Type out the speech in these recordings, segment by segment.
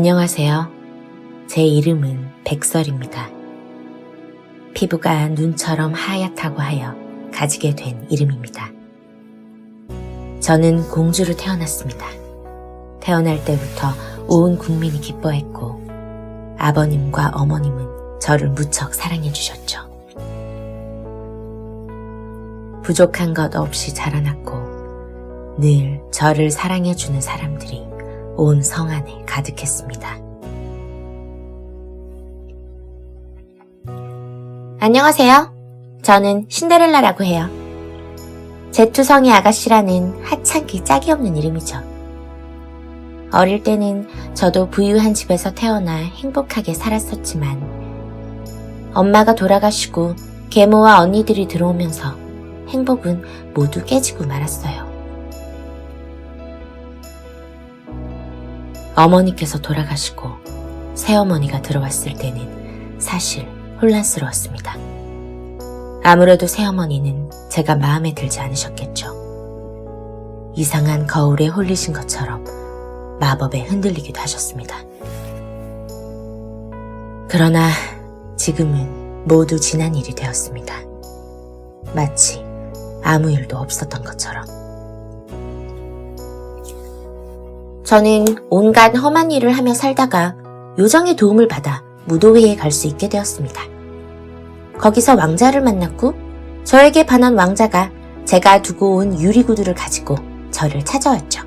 안녕하세요. 제 이름은 백설입니다. 피부가 눈처럼 하얗다고 하여 가지게 된 이름입니다. 저는 공주로 태어났습니다. 태어날 때부터 온 국민이 기뻐했고 아버님과 어머님은 저를 무척 사랑해 주셨죠. 부족한 것 없이 자라났고 늘 저를 사랑해 주는 사람들이 온 성 안에 가득했습니다. 안녕하세요. 저는 신데렐라라고 해요. 제투성이 아가씨라는 하찮기 짝이 없는 이름이죠. 어릴 때는 저도 부유한 집에서 태어나 행복하게 살았었지만 엄마가 돌아가시고 계모와 언니들이 들어오면서 행복은 모두 깨지고 말았어요. 어머니께서 돌아가시고 새어머니가 들어왔을 때는 사실 혼란스러웠습니다. 아무래도 새어머니는 제가 마음에 들지 않으셨겠죠. 이상한 거울에 홀리신 것처럼 마법에 흔들리기도 하셨습니다. 그러나 지금은 모두 지난 일이 되었습니다. 마치 아무 일도 없었던 것처럼. 저는 온갖 험한 일을 하며 살다가 요정의 도움을 받아 무도회에 갈 수 있게 되었습니다. 거기서 왕자를 만났고 저에게 반한 왕자가 제가 두고 온 유리구두를 가지고 저를 찾아왔죠.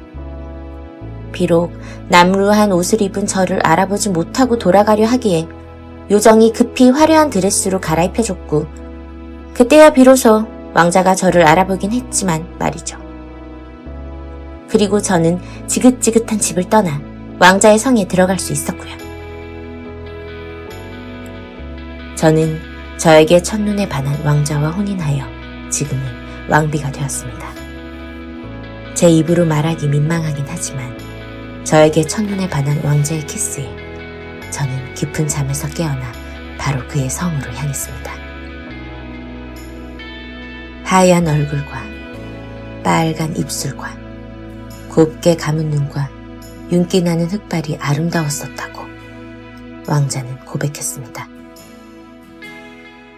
비록 남루한 옷을 입은 저를 알아보지 못하고 돌아가려 하기에 요정이 급히 화려한 드레스로 갈아입혀줬고 그때야 비로소 왕자가 저를 알아보긴 했지만 말이죠. 그리고 저는 지긋지긋한 집을 떠나 왕자의 성에 들어갈 수 있었고요. 저는 저에게 첫눈에 반한 왕자와 혼인하여 지금은 왕비가 되었습니다. 제 입으로 말하기 민망하긴 하지만 저에게 첫눈에 반한 왕자의 키스에 저는 깊은 잠에서 깨어나 바로 그의 성으로 향했습니다. 하얀 얼굴과 빨간 입술과 곱게 감은 눈과 윤기 나는 흑발이 아름다웠었다고 왕자는 고백했습니다.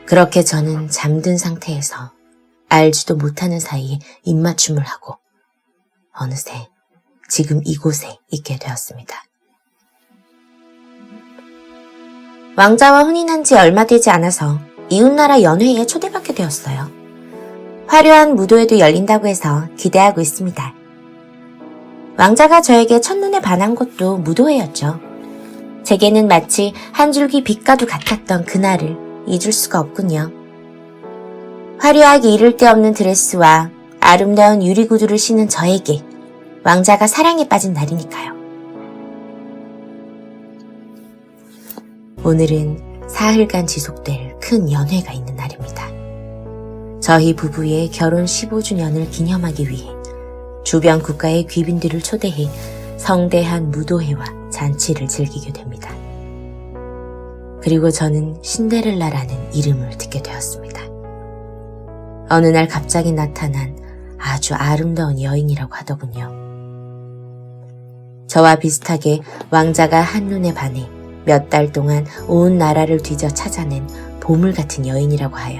그렇게 저는 잠든 상태에서 알지도 못하는 사이에 입맞춤을 하고 어느새 지금 이곳에 있게 되었습니다. 왕자와 혼인한 지 얼마 되지 않아서 이웃나라 연회에 초대받게 되었어요. 화려한 무도회도 열린다고 해서 기대하고 있습니다. 왕자가 저에게 첫눈에 반한 것도 무도회였죠. 제게는 마치 한 줄기 빛과도 같았던 그날을 잊을 수가 없군요. 화려하게 이를 데 없는 드레스와 아름다운 유리구두를 신은 저에게 왕자가 사랑에 빠진 날이니까요. 오늘은 사흘간 지속될 큰 연회가 있는 날입니다. 저희 부부의 결혼 15주년을 기념하기 위해 주변 국가의 귀빈들을 초대해 성대한 무도회와 잔치를 즐기게 됩니다. 그리고 저는 신데렐라라는 이름을 듣게 되었습니다. 어느 날 갑자기 나타난 아주 아름다운 여인이라고 하더군요. 저와 비슷하게 왕자가 한눈에 반해 몇 달 동안 온 나라를 뒤져 찾아낸 보물 같은 여인이라고 하여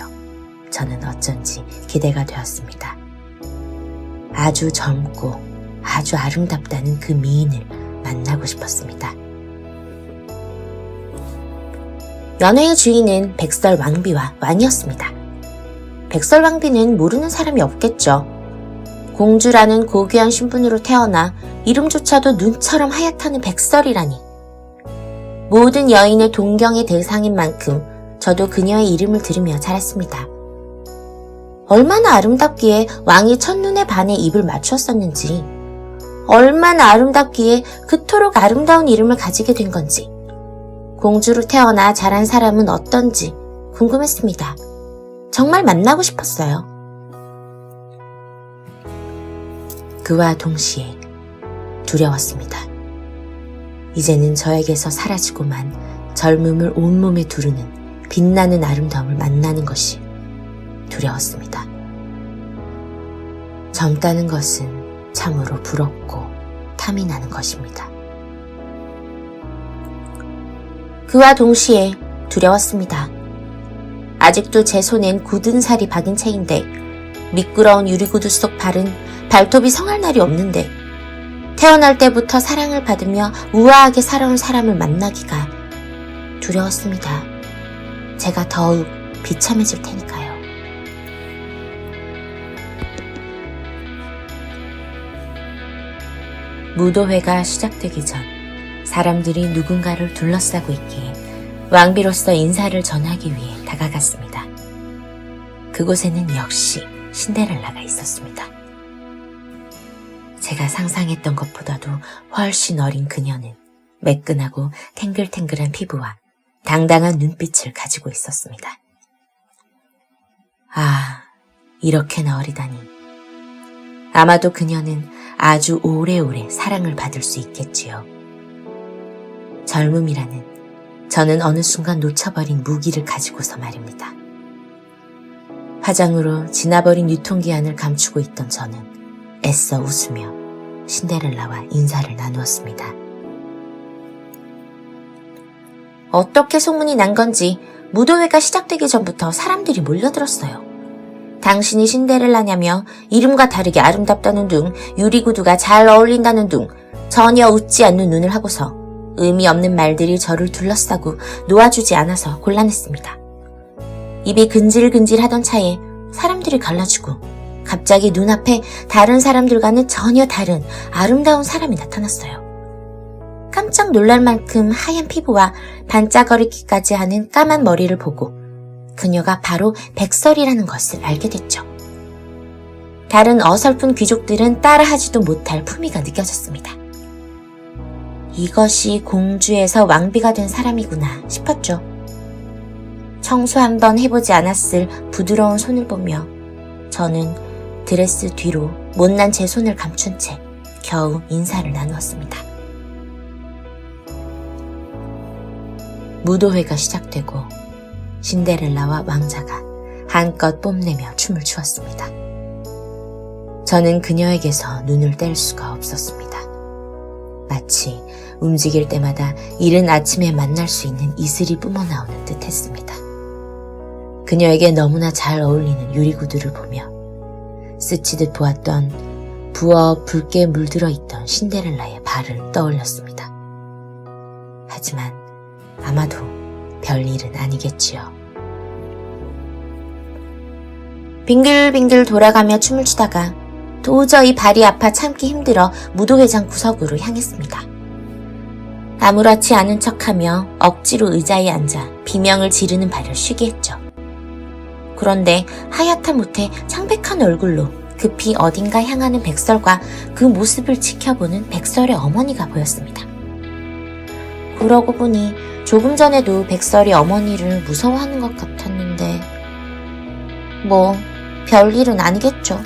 저는 어쩐지 기대가 되었습니다. 아주 젊고 아주 아름답다는 그 미인을 만나고 싶었습니다. 연회의 주인은 백설 왕비와 왕이었습니다. 백설 왕비는 모르는 사람이 없겠죠. 공주라는 고귀한 신분으로 태어나 이름조차도 눈처럼 하얗다는 백설이라니. 모든 여인의 동경의 대상인 만큼 저도 그녀의 이름을 들으며 자랐습니다. 얼마나 아름답기에 왕이 첫눈에 반해 입을 맞추었었는지, 얼마나 아름답기에 그토록 아름다운 이름을 가지게 된 건지, 공주로 태어나 자란 사람은 어떤지 궁금했습니다. 정말 만나고 싶었어요. 그와 동시에 두려웠습니다. 이제는 저에게서 사라지고만 젊음을 온몸에 두르는 빛나는 아름다움을 만나는 것이 두려웠습니다. 젊다는 것은 참으로 부럽고 탐이 나는 것입니다. 그와 동시에 두려웠습니다. 아직도 제 손엔 굳은 살이 박인 채인데 미끄러운 유리구두 속 발은 발톱이 성할 날이 없는데 태어날 때부터 사랑을 받으며 우아하게 살아온 사람을 만나기가 두려웠습니다. 제가 더욱 비참해질 테니까요. 무도회가 시작되기 전 사람들이 누군가를 둘러싸고 있기에 왕비로서 인사를 전하기 위해 다가갔습니다. 그곳에는 역시 신데렐라가 있었습니다. 제가 상상했던 것보다도 훨씬 어린 그녀는 매끈하고 탱글탱글한 피부와 당당한 눈빛을 가지고 있었습니다. 아, 이렇게나 어리다니. 아마도 그녀는 아주 오래오래 사랑을 받을 수 있겠지요. 젊음이라는 저는 어느 순간 놓쳐버린 무기를 가지고서 말입니다. 화장으로 지나버린 유통기한을 감추고 있던 저는 애써 웃으며 신데렐라와 인사를 나누었습니다. 어떻게 소문이 난 건지 무도회가 시작되기 전부터 사람들이 몰려들었어요. 당신이 신데렐라냐며 이름과 다르게 아름답다는 둥, 유리구두가 잘 어울린다는 둥, 전혀 웃지 않는 눈을 하고서 의미 없는 말들이 저를 둘러싸고 놓아주지 않아서 곤란했습니다. 입이 근질근질하던 차에 사람들이 갈라지고 갑자기 눈앞에 다른 사람들과는 전혀 다른 아름다운 사람이 나타났어요. 깜짝 놀랄 만큼 하얀 피부와 반짝거리기까지 하는 까만 머리를 보고 그녀가 바로 백설이라는 것을 알게 됐죠. 다른 어설픈 귀족들은 따라하지도 못할 품위가 느껴졌습니다. 이것이 공주에서 왕비가 된 사람이구나 싶었죠. 청소 한번 해보지 않았을 부드러운 손을 보며 저는 드레스 뒤로 못난 제 손을 감춘 채 겨우 인사를 나누었습니다. 무도회가 시작되고 신데렐라와 왕자가 한껏 뽐내며 춤을 추었습니다. 저는 그녀에게서 눈을 뗄 수가 없었습니다. 마치 움직일 때마다 이른 아침에 만날 수 있는 이슬이 뿜어나오는 듯 했습니다. 그녀에게 너무나 잘 어울리는 유리구두를 보며 스치듯 보았던 부어 붉게 물들어 있던 신데렐라의 발을 떠올렸습니다. 하지만 아마도 별일은 아니겠지요. 빙글빙글 돌아가며 춤을 추다가 도저히 발이 아파 참기 힘들어 무도회장 구석으로 향했습니다. 아무렇지 않은 척하며 억지로 의자에 앉아 비명을 지르는 발을 쉬게 했죠. 그런데 하얗다 못해 창백한 얼굴로 급히 어딘가 향하는 백설과 그 모습을 지켜보는 백설의 어머니가 보였습니다. 그러고 보니 조금 전에도 백설이 어머니를 무서워하는 것 같았는데 뭐 별일은 아니겠죠.